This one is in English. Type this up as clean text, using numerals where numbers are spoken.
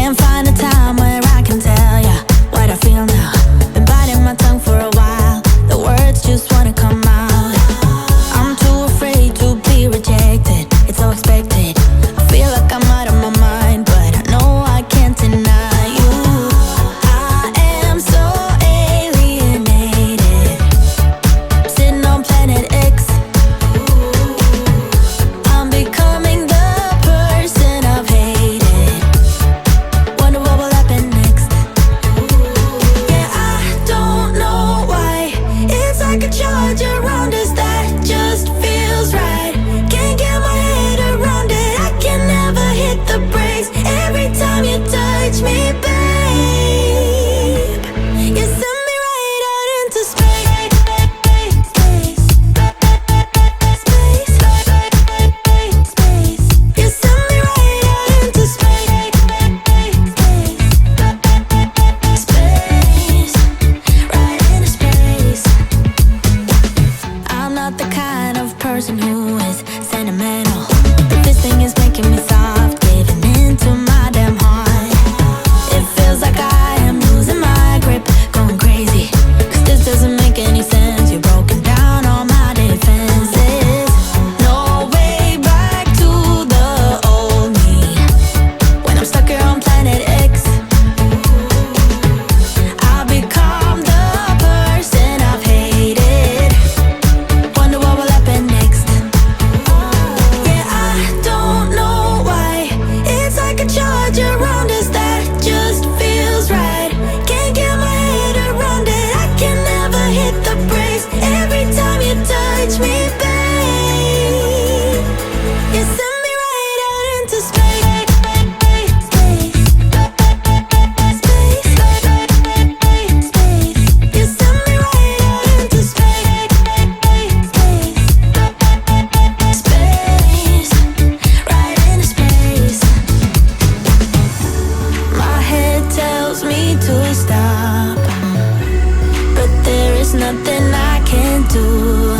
Can't find a time where I can tell ya what I feel now. Been biting my tongue for a while, the words just wanna come out. I'm too afraid to be rejected, it's so expected. I feel like I'm out of my mind, but I know I can't deny you. I am so alienated, sitting on planet X. I'm becoming the person I've hated. Wonder what will happen next. Yeah, I don't know why. It's like a charge around us that just feels right. Can't get my head around it. I can never hit the brakes. Every time you touch me, babe, you send me right out into space. You send me right out into space. Right into space. I'm not the kind of person who is sentimental, but this thing is making me soft, giving into my damn heart. It feels like I am losing my grip, going crazy, 'cause this doesn't make any sense. You're broken down all my defenses. No way back to the old me when I'm stuck here on planet X. I'll become the person I've hated. Wonder what will happen next. Yeah, I don't know why. It's like a charge around us that just feels right. Can't get my head around it. I can never hit the brakes. Every time you touch me, babe, you send me right out into space. You send me right out into space. Right into space. My head tells me to stop, but there is nothing I can do.